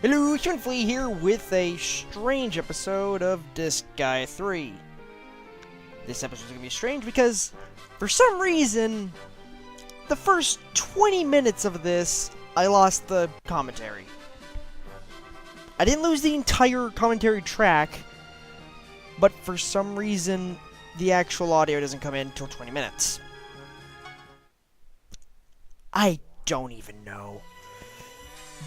Hello, HumanFlea here with a strange episode of Disgaea 3. This episode is going to be strange because, for some reason, the first 20 minutes of this, I lost the commentary. I didn't lose the entire commentary track, but for some reason, the actual audio doesn't come in until 20 minutes. I don't even know.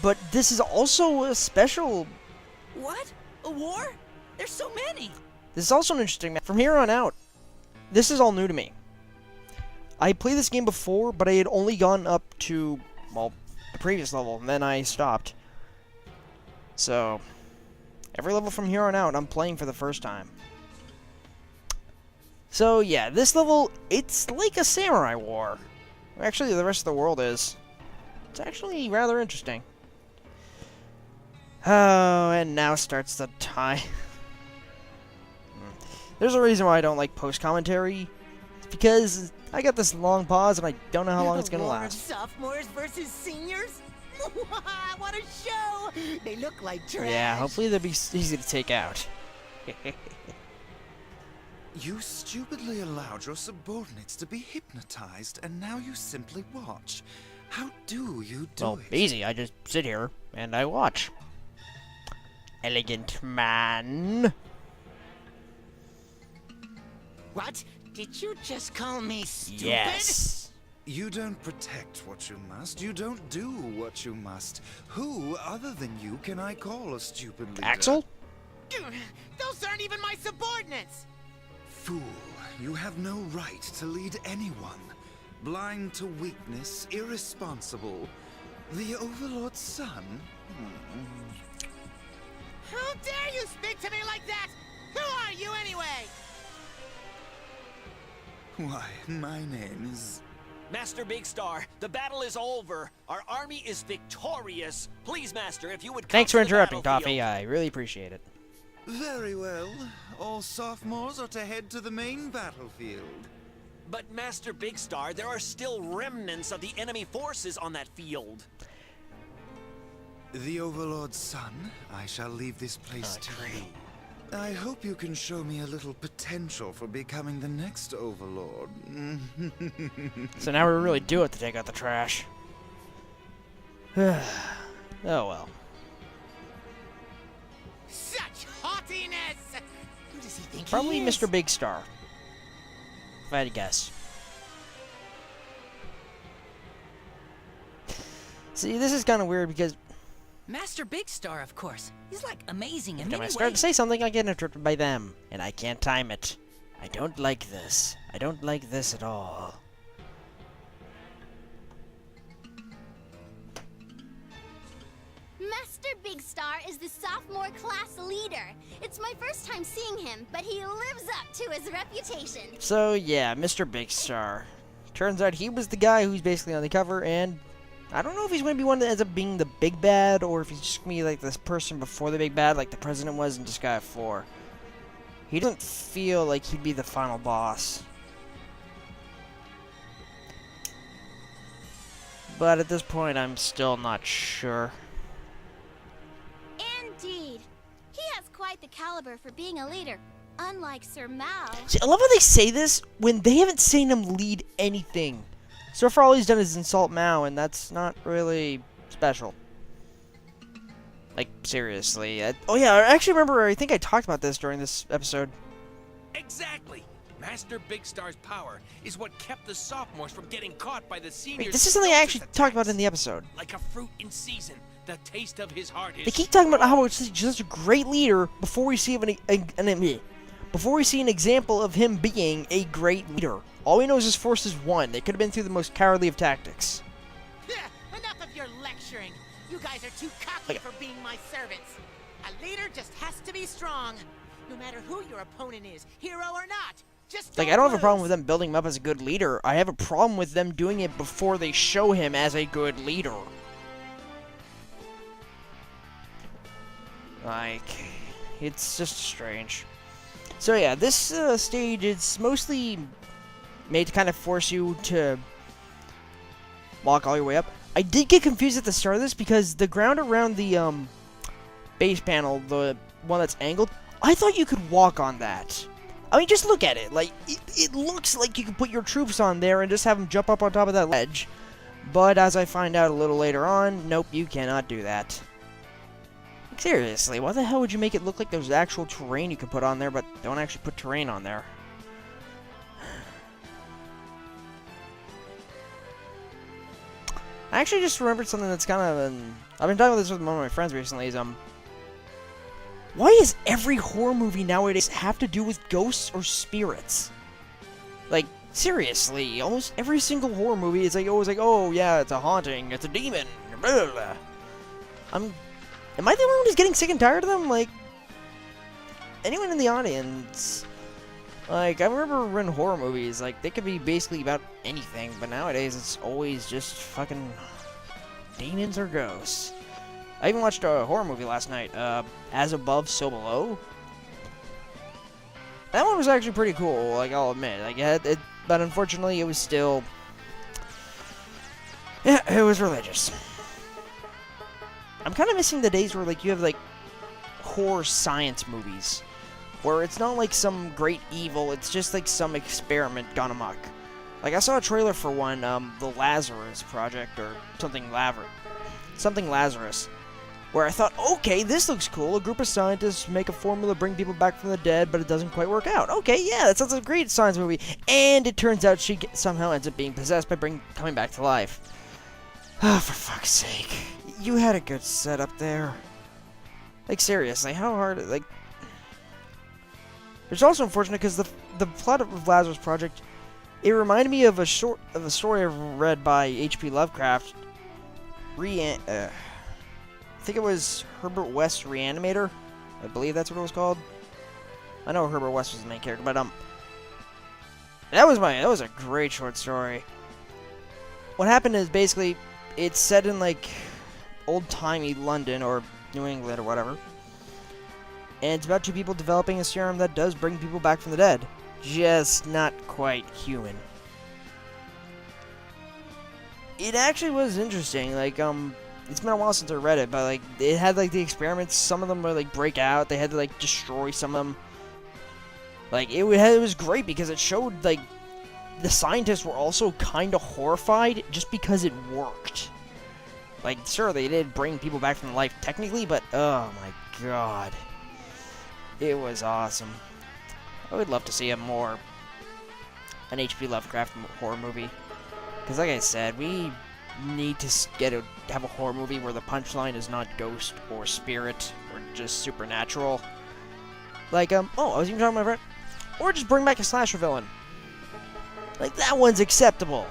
But this is also a special... What? A war? There's so many! This is also an interesting map. From here on out, this is all new to me. I played this game before, but I had only gone up to, well, the previous level, and then I stopped. So, every level from here on out, I'm playing for the first time. So, yeah, this level, it's like a samurai war. Actually, the rest of the world is. It's actually rather interesting. Oh, and now starts the time. There's a reason why I don't like post-commentary. It's because I got this long pause and I don't know how long it's gonna last. Sophomores versus seniors? What a show! They look like trash. Yeah, hopefully they'll be easy to take out. You stupidly allowed your subordinates to be hypnotized, and now you simply watch. How do you do Well, it? easy. I just sit here and I watch. Elegant man. What? Did you just call me stupid? Yes. You don't protect what you must. You don't do what you must. Who, other than you, can I call a stupid leader? Axel? Those aren't even my subordinates! Fool, you have no right to lead anyone. Blind to weakness, irresponsible. The Overlord's son? How dare you speak to me like that? Who are you anyway? Why, my name is... Master Big Star, the battle is over. Our army is victorious. Please, Master, if you would come Thanks for to the interrupting, battlefield. Toffee. I really appreciate it. Very well. All sophomores are to head to the main battlefield. But Master Big Star, there are still remnants of the enemy forces on that field. The Overlord's son, I shall leave this place to you. I hope you can show me a little potential for becoming the next Overlord. So now we really do have to take out the trash. Oh well. Such haughtiness! Who does he think Probably he is? Mr. Big Star. If I had to guess. See, this is kind of weird because Master Big Star, of course. He's like amazing in every time many I start to ways. say something, I get interrupted by them, and I can't time it. I don't like this. I don't like this at all. Master Big Star is the sophomore class leader. It's my first time seeing him, but he lives up to his reputation. So yeah, Mr. Big Star. Turns out he was the guy who's basically on the cover, and I don't know if he's going to be one that ends up being the big bad, or if he's just going to be like this person before the big bad, like the president was in Disgaea 4. He doesn't feel like he'd be the final boss. But at this point, I'm still not sure. Indeed. He has quite the caliber for being a leader, unlike Sir Mao. See, I love how they say this when they haven't seen him lead anything. So far, all he's done is insult Mao, and that's not really special. Like, seriously. Oh yeah, I actually remember, I think I talked about this during this episode. Exactly! Master Big Star's power is what kept the sophomores from getting caught by the seniors. Wait, this is something I actually talked about in the episode. Like a fruit in season, the taste of his heart is... They keep talking about how he's just a great leader before we see before we see an example of him being a great leader. All we know is his force is one. They could have been through the most cowardly of tactics. Enough of your lecturing. You guys are too cocky for being my servants. A leader just has to be strong. No matter who your opponent is, hero or not. Just Like, I don't have a problem with them building him up as a good leader. I have a problem with them doing it before they show him as a good leader. Like, it's just strange. So yeah, this stage is mostly made to kind of force you to walk all your way up. I did get confused at the start of this because the ground around the base panel, the one that's angled, I thought you could walk on that. I mean, just look at it. Like, it looks like you can put your troops on there and just have them jump up on top of that ledge. But as I find out a little later on, nope, you cannot do that. Like, seriously, why the hell would you make it look like there's actual terrain you can put on there, but don't actually put terrain on there? I actually just remembered something that's kind of I've been talking about this with one of my friends recently, is, why is every horror movie nowadays have to do with ghosts or spirits? Like, seriously, almost every single horror movie is like, always like, oh yeah, it's a haunting, it's a demon, blah, blah, blah. Am I the only one who's getting sick and tired of them? Like, anyone in the audience? Like, I remember in horror movies, like, they could be basically about anything, but nowadays it's always just fucking demons or ghosts. I even watched a horror movie last night, As Above, So Below. That one was actually pretty cool, like, I'll admit. Like, but unfortunately, it was still... yeah, it was religious. I'm kind of missing the days where, like, you have, like, horror science movies, where it's not, like, some great evil, it's just, like, some experiment gone amok. Like, I saw a trailer for one, the Lazarus Project, or something Lazarus, where I thought, okay, this looks cool. A group of scientists make a formula to bring people back from the dead, but it doesn't quite work out. Okay, yeah, that sounds like a great science movie. And it turns out she somehow ends up being possessed by coming back to life. Oh, for fuck's sake. You had a good setup there. Like, seriously, how hard... like... It's also unfortunate because the plot of Lazarus Project, it reminded me of a story I've read by H.P. Lovecraft. I think it was Herbert West's Reanimator. I believe that's what it was called. I know Herbert West was the main character, but that was a great short story. What happened is basically it's set in like old-timey London or New England or whatever. And it's about two people developing a serum that does bring people back from the dead. Just not quite human. It actually was interesting, like, it's been a while since I read it, but, like, it had, like, the experiments, some of them would, like, break out, they had to, like, destroy some of them. Like, it was great because it showed, like, the scientists were also kind of horrified just because it worked. Like, sure, they did bring people back from life technically, but, oh my god. It was awesome. I would love to see an H.P. Lovecraft horror movie. Because like I said, we need to have a horror movie where the punchline is not ghost or spirit or just supernatural. Like, I was even talking to my friend. Or just bring back a slasher villain. Like, that one's acceptable.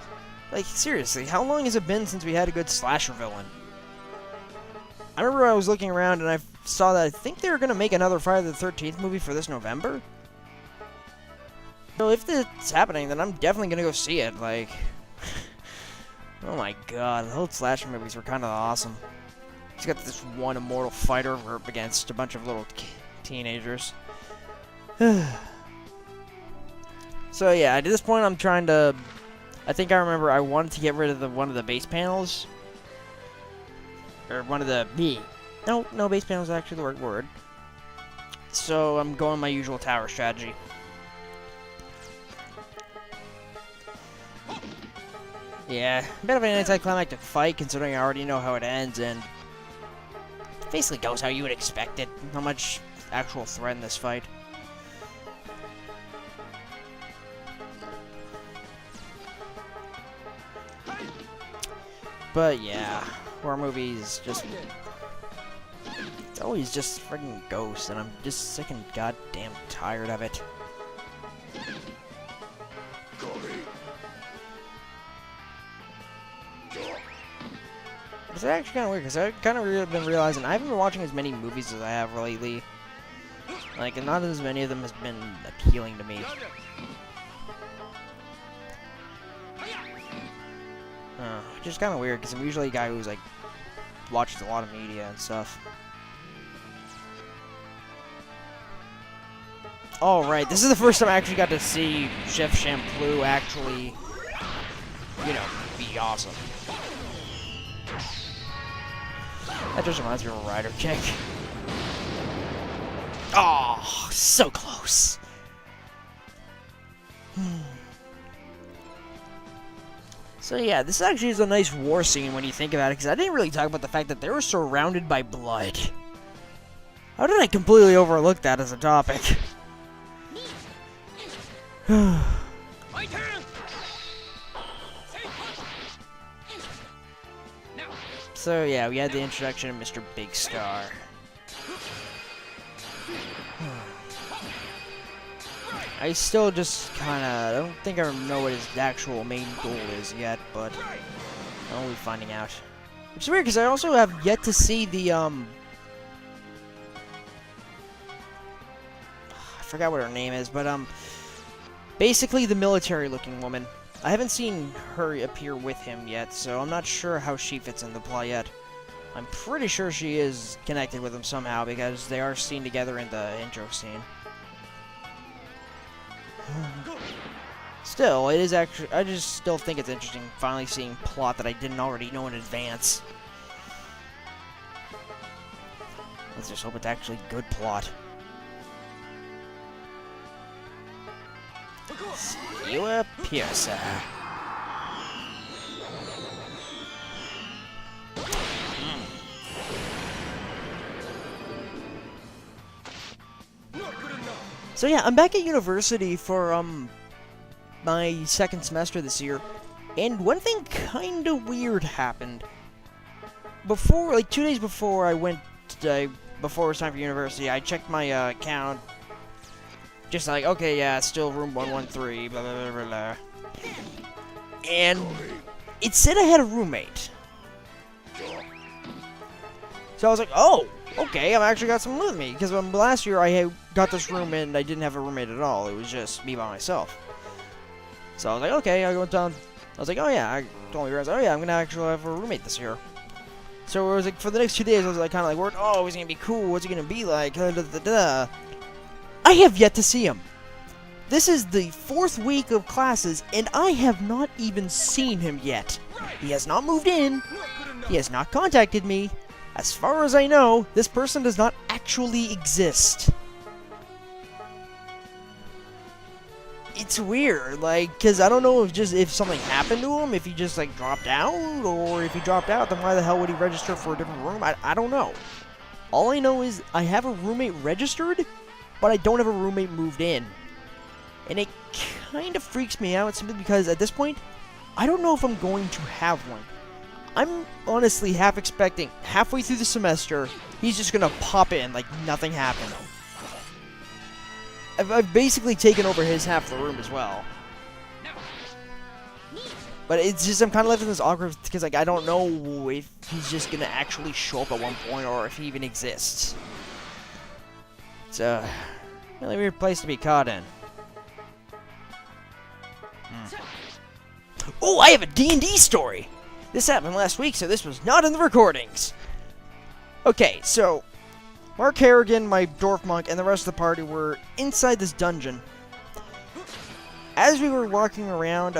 Like, seriously, how long has it been since we had a good slasher villain? I remember I was looking around and I saw that I think they were going to make another Friday the 13th movie for this November. So if it's happening, then I'm definitely going to go see it. Like, oh my god, the whole slasher movies were kind of awesome. He's got this one immortal fighter up against a bunch of little teenagers. So yeah, at this point I'm trying to... I think I remember I wanted to get rid of one of the base panels. Or one of the... No, base panels is actually the right word. So I'm going my usual tower strategy. Yeah, a bit of an anticlimactic fight considering I already know how it ends, and it basically goes how you would expect it. Not much actual threat in this fight. But yeah, horror movies just... it's always just friggin' ghosts, and I'm just sick and goddamn tired of it. It's actually kind of weird, because I've kind of been realizing I haven't been watching as many movies as I have lately. Like, and not as many of them has been appealing to me. Which is kind of weird, because I'm usually a guy who's, like, watches a lot of media and stuff. Alright, this is the first time I actually got to see Chef Shampoo actually, you know, be awesome. That just reminds me of a rider kick. Oh, so close. So yeah, this actually is a nice war scene when you think about it, because I didn't really talk about the fact that they were surrounded by blood. How did I completely overlook that as a topic? My turn. So yeah, we had the introduction of Mr. Big Star. I still just I don't think I know what his actual main goal is yet, but I'll be finding out. Which is weird, because I also have yet to see the, I forgot what her name is, but, basically the military-looking woman. I haven't seen her appear with him yet, so I'm not sure how she fits in the plot yet. I'm pretty sure she is connected with him somehow, because they are seen together in the intro scene. Still, it is actually, I just still think it's interesting finally seeing plot that I didn't already know in advance. Let's just hope it's actually good plot. See you appear, sir. So yeah, I'm back at university for, my second semester this year, and one thing kinda weird happened. Before, like 2 days before I went, before it was time for university, I checked my, account. Just like, okay, yeah, it's still room 113, blah, blah, blah, blah, blah. And it said I had a roommate. So I was like, oh, okay, I've actually got someone with me. Because last year I got this room and I didn't have a roommate at all. It was just me by myself. So I was like, okay, I go down. I was like, oh yeah, I told my parents, oh yeah, I'm gonna actually have a roommate this year. So it was like, for the next 2 days, I was like, kind of like, worried, oh, is he gonna be cool? What's he gonna be like? I have yet to see him. This is the 4th week of classes, and I have not even seen him yet. He has not moved in. He has not contacted me. As far as I know, this person does not actually exist. It's weird, like, because I don't know if something happened to him, if he just, like, dropped out, or if he dropped out, then why the hell would he register for a different room? I don't know. All I know is I have a roommate registered, but I don't have a roommate moved in. And it kind of freaks me out simply because at this point, I don't know if I'm going to have one. I'm honestly half expecting, halfway through the semester, he's just going to pop in like nothing happened. I've basically taken over his half of the room as well. But it's just, I'm kind of left in this awkward, because like, I don't know if he's just going to actually show up at one point, or if he even exists. It's a really weird place to be caught in. Oh, I have a D&D story! This happened last week, so this was not in the recordings. Okay, so Mark Harrigan, my dwarf monk, and the rest of the party were inside this dungeon. As we were walking around,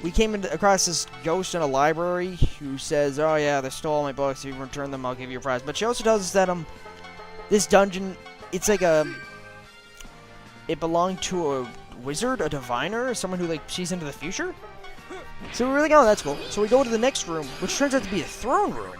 we came across this ghost in a library who says, oh yeah, they stole all my books, if you return them, I'll give you a prize. But she also tells us that, this dungeon, it's like it belonged to a wizard, a diviner, someone who, like, sees into the future? So we were like, oh, that's cool. So we go to the next room, which turns out to be a throne room.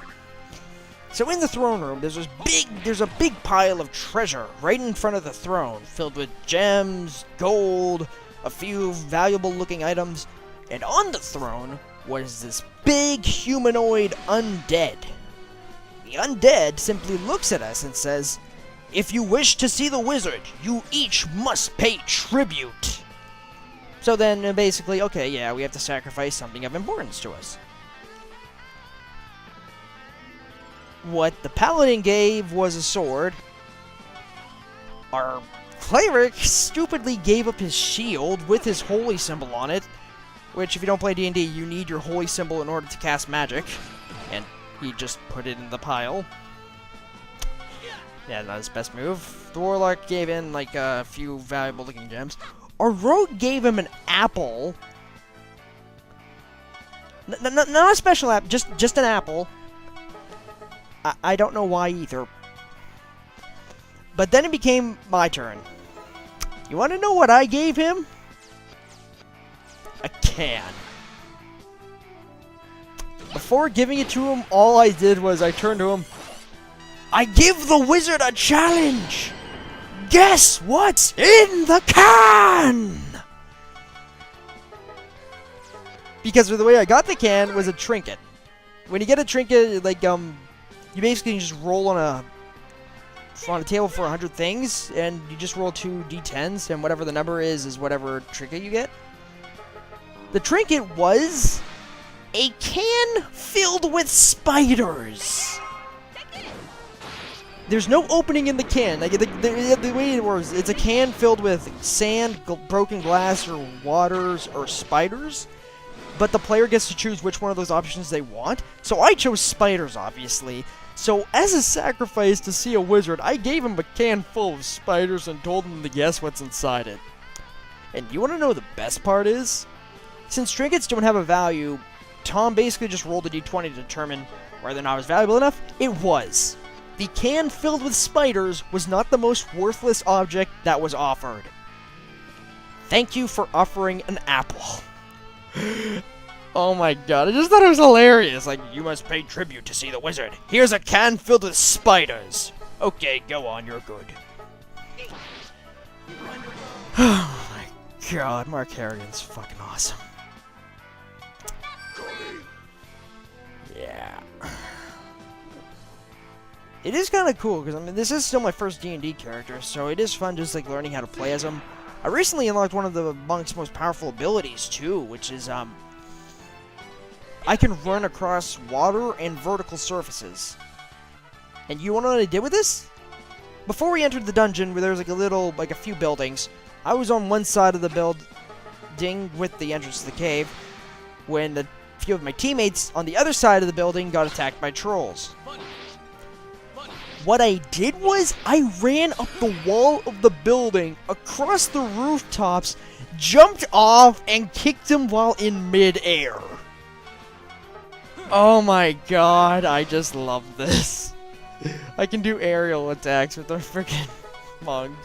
So in the throne room, there's a big pile of treasure right in front of the throne, filled with gems, gold, a few valuable-looking items, and on the throne was this big humanoid undead. The undead simply looks at us and says, if you wish to see the wizard, you each must pay tribute. So then, basically, okay, yeah, we have to sacrifice something of importance to us. What the paladin gave was a sword. Our cleric stupidly gave up his shield with his holy symbol on it, which, if you don't play D&D, you need your holy symbol in order to cast magic, and he just put it in the pile. Yeah, not his best move. The warlock gave in, like, a few valuable-looking gems. Our rogue gave him an apple. Not a special apple, just an apple. I don't know why either. But then it became my turn. You want to know what I gave him? A can. Before giving it to him, all I did was I turned to him. I give the wizard a challenge! Guess what's in the can? Because the way I got the can was a trinket. When you get a trinket, like, you basically just roll on a table for 100 things, and you just roll 2 d10s, and whatever the number is whatever trinket you get. The trinket was a can filled with spiders. There's no opening in the can. Like, the way it works, it's a can filled with sand, broken glass, or waters, or spiders. But the player gets to choose which one of those options they want. So I chose spiders, obviously. So as a sacrifice to see a wizard, I gave him a can full of spiders and told him to guess what's inside it. And you want to know the best part is? Since trinkets don't have a value, Tom basically just rolled a d20 to determine whether or not it was valuable enough. It was. The can filled with spiders was not the most worthless object that was offered. Thank you for offering an apple. Oh my god, I just thought it was hilarious. Like, you must pay tribute to see the wizard. Here's a can filled with spiders. Okay, go on, you're good. Oh my god, Mark Harrigan's fucking awesome. Yeah. It is kind of cool, because, I mean, this is still my first D&D character, so it is fun just, like, learning how to play as him. I recently unlocked one of the monk's most powerful abilities, too, which is, I can run across water and vertical surfaces. And you want to know what I did with this? Before we entered the dungeon, where there was, like, a few buildings, I was on one side of the building with the entrance to the cave, when a few of my teammates on the other side of the building got attacked by trolls. What I did was, I ran up the wall of the building, across the rooftops, jumped off, and kicked him while in mid-air. Oh my god, I just love this. I can do aerial attacks with a freaking monk.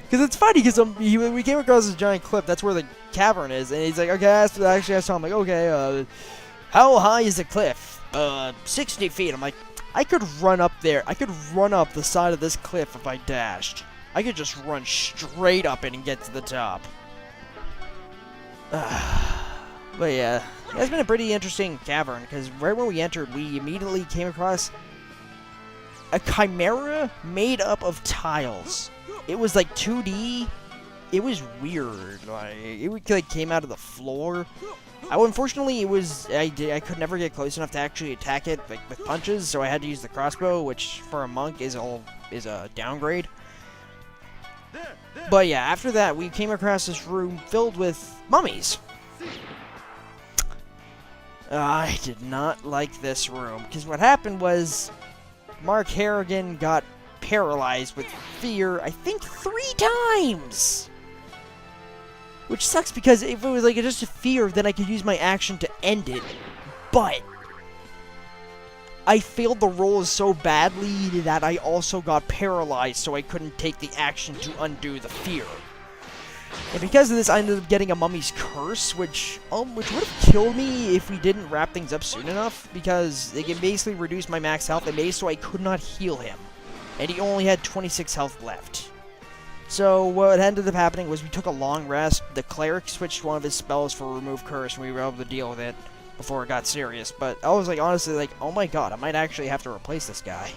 Because it's funny, because we came across this giant cliff, that's where the cavern is, and he's like, okay, I saw him, like, okay, how high is the cliff? 60 feet. I'm like, I could run up there. I could run up the side of this cliff if I dashed. I could just run straight up it and get to the top. But yeah, it's been a pretty interesting cavern, because right when we entered, we immediately came across a chimera made up of tiles. It was like 2D. It was weird. Like, it like came out of the floor. Unfortunately, I could never get close enough to actually attack it, like, with punches, so I had to use the crossbow, which for a monk is a downgrade. But yeah, after that, we came across this room filled with mummies. I did not like this room, because what happened was Mark Harrigan got paralyzed with fear, I think 3 times! Which sucks, because if it was like just a fear, then I could use my action to end it. But I failed the roll so badly that I also got paralyzed, so I couldn't take the action to undo the fear. And because of this, I ended up getting a mummy's curse, which would have killed me if we didn't wrap things up soon enough, because it can basically reduce my max health and base, so I could not heal him. And he only had 26 health left. So what ended up happening was we took a long rest. The cleric switched one of his spells for remove curse, and we were able to deal with it before it got serious. But I was like, honestly, like, oh my god, I might actually have to replace this guy.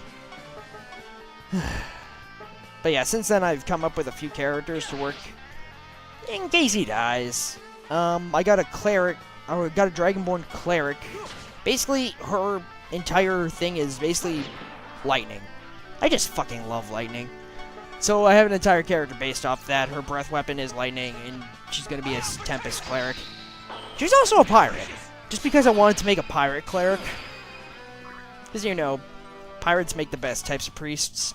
But yeah, since then I've come up with a few characters to work in case he dies. I got a cleric. I got a dragonborn cleric. Basically, her entire thing is basically lightning. I just fucking love lightning. So I have an entire character based off that. Her breath weapon is lightning, and she's going to be a Tempest cleric. She's also a pirate. Just because I wanted to make a pirate cleric. Because, you know, pirates make the best types of priests.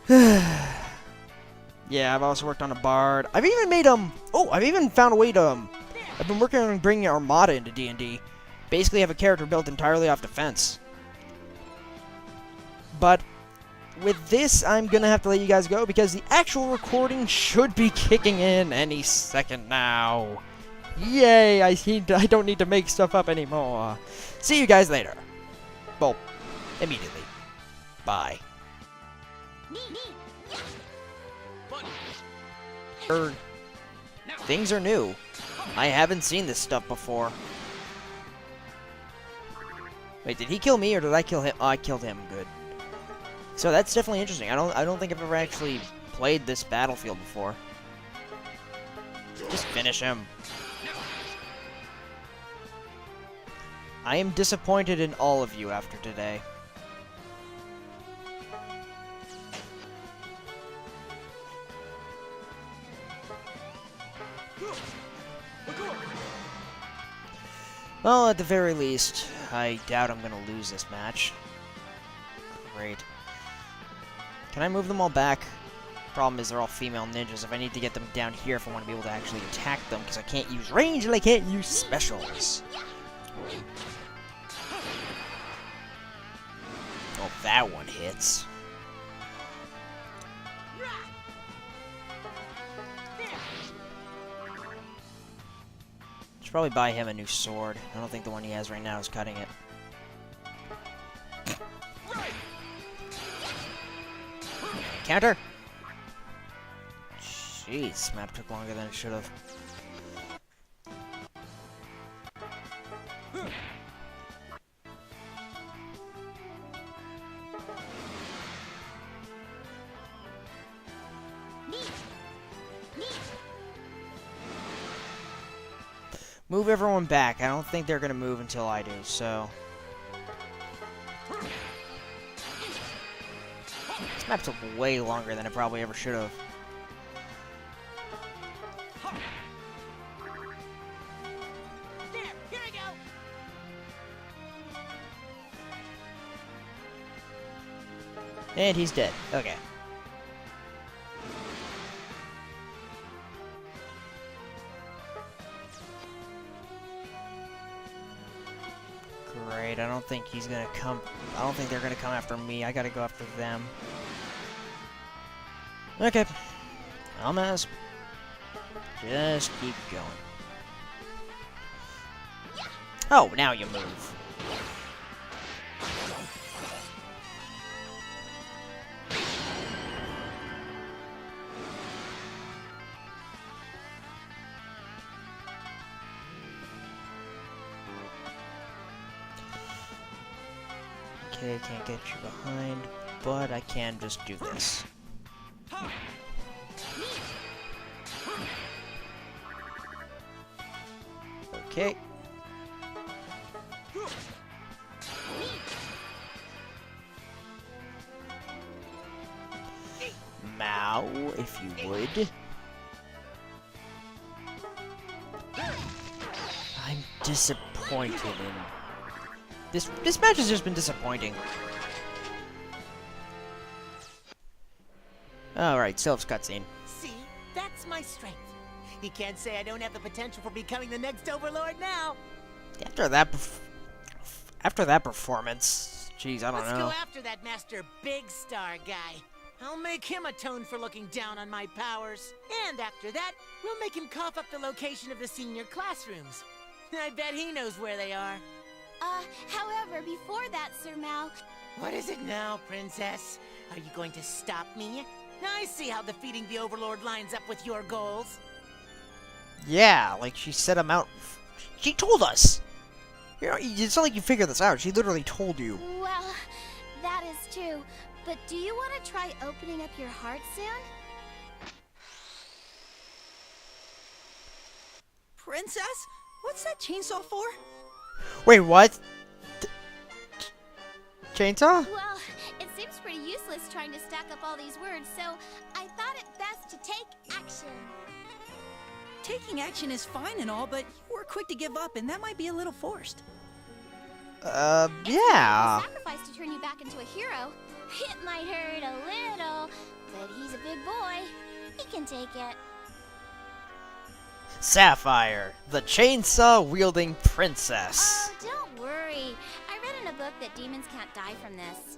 Yeah, I've also worked on a bard. I've even made, I've even found a way to, I've been working on bringing Armada into D&D. Basically, I have a character built entirely off defense. But with this, I'm gonna have to let you guys go because the actual recording should be kicking in any second now. Yay! I don't need to make stuff up anymore. See you guys later. Well, immediately. Bye. Things are new. I haven't seen this stuff before. Wait, did he kill me or did I kill him? Oh, I killed him. Good. So that's definitely interesting. I don't think I've ever actually played this battlefield before. Just finish him. I am disappointed in all of you after today. Well, at the very least, I doubt I'm gonna lose this match. Great. Can I move them all back? Problem is they're all female ninjas. If I need to get them down here if I want to be able to actually attack them, because I can't use range and I can't use specials. Oh, that one hits. Should probably buy him a new sword. I don't think the one he has right now is cutting it. Counter! Jeez, map took longer than it should have. Move everyone back. I don't think they're gonna move until I do, so... This map took way longer than it probably ever should have. There, here I go. And he's dead. Okay. Great, I don't think he's gonna come... I don't think they're gonna come after me. I gotta go after them. Okay. Almas. Just keep going. Oh, now you move. Okay, can't get you behind, but I can just do this. Okay. Mao, if you would. I'm disappointed in... This match has just been disappointing. Alright, Sylph's cutscene. See, that's my strength. He can't say I don't have the potential for becoming the next Overlord now. After that performance, jeez, I don't Let's know. go after that Master Big Star guy. I'll make him atone for looking down on my powers. And after that, we'll make him cough up the location of the senior classrooms. I bet he knows where they are. However, before that, Sir Mao... What is it now, Princess? Are you going to stop me? I see how defeating the Overlord lines up with your goals. Yeah, like she set him out. She told us! You know, it's not like you figured this out. She literally told you. Well, that is true. But do you want to try opening up your heart soon? Princess? What's that chainsaw for? Wait, what? Chainsaw? Well, it seems pretty useless trying to stack up all these words, so I thought it best to take action. Taking action is fine and all, but you were quick to give up, and that might be a little forced. Yeah. Sacrifice to turn you back into a hero. It might hurt a little, but he's a big boy. He can take it. Sapphire, the chainsaw-wielding princess. Oh, don't worry. I read in a book that demons can't die from this.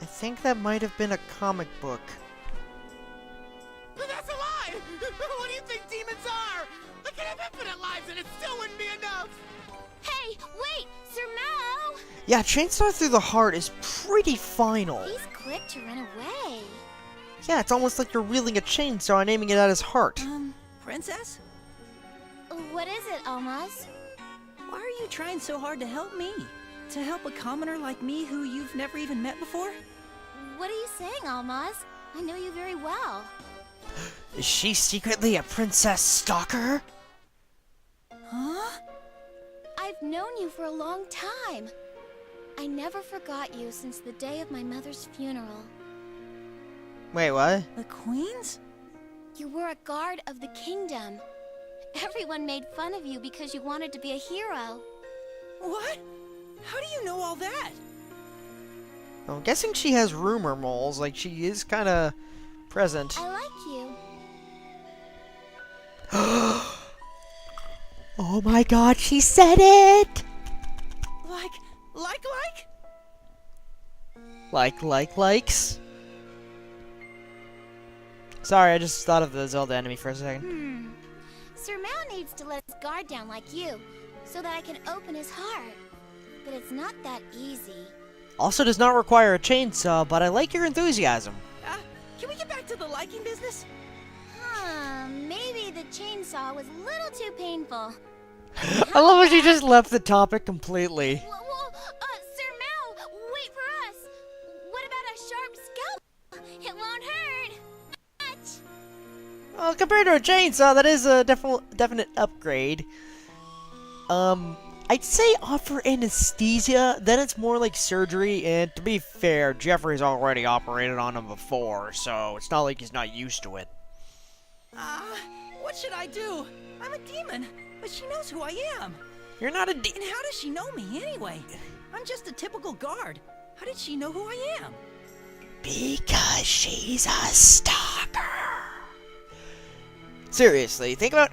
I think that might have been a comic book. That's a lie! What do you think demons are? I could have infinite lives and it still wouldn't be enough! Hey, wait! Sir Mao! Yeah, Chainsaw Through the Heart is pretty final. He's quick to run away. Yeah, it's almost like you're wielding a chainsaw and aiming it at his heart. Princess? What is it, Almaz? Why are you trying so hard to help me? To help a commoner like me who you've never even met before? What are you saying, Almaz? I know you very well. Is she secretly a princess stalker? Huh? I've known you for a long time. I never forgot you since the day of my mother's funeral. Wait, what? The Queen's? You were a guard of the kingdom. Everyone made fun of you because you wanted to be a hero. What? How do you know all that? I'm guessing she has rumor moles, like she is kind of present. I like you. Oh my god, she said it! Likes? Sorry, I just thought of the Zelda enemy for a second. Sir Mao needs to let his guard down like you, so that I can open his heart. But it's not that easy. Also does not require a chainsaw, but I like your enthusiasm. Can we get back to the liking business? Maybe the chainsaw was a little too painful. I love how she just left the topic completely. Sir Mao, wait for us. What about a sharp scalpel? It won't hurt much. Well, compared to a chainsaw, that is a definite upgrade. I'd say offer anesthesia, then it's more like surgery, and to be fair, Jeffrey's already operated on him before, so it's not like he's not used to it. What should I do? I'm a demon, but she knows who I am. You're not a And how does she know me anyway? I'm just a typical guard. How did she know who I am? Because she's a stalker. Seriously, think about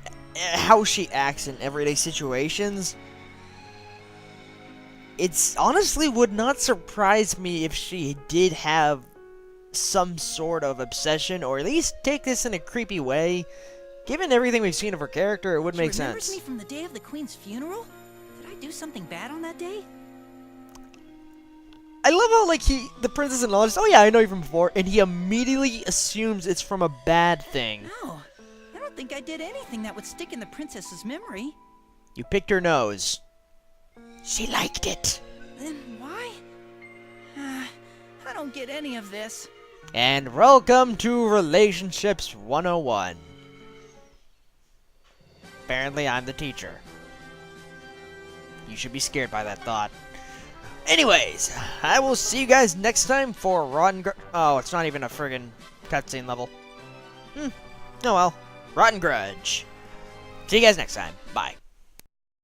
how she acts in everyday situations. It's honestly would not surprise me if she did have some sort of obsession, or at least take this in a creepy way. Given everything we've seen of her character, it would make She remembers sense. me from the day of the Queen's funeral? Did I do something bad on that day? I love how, like, the princess acknowledges, oh yeah, I know you from before, and he immediately assumes it's from a bad thing. No, I don't think I did anything that would stick in the princess's memory. You picked her nose. She liked it. Then why? I don't get any of this. And welcome to Relationships 101. Apparently, I'm the teacher. You should be scared by that thought. Anyways, I will see you guys next time for Rotten Oh, it's not even a friggin' cutscene level. Oh well. Rotten Grudge. See you guys next time. Bye.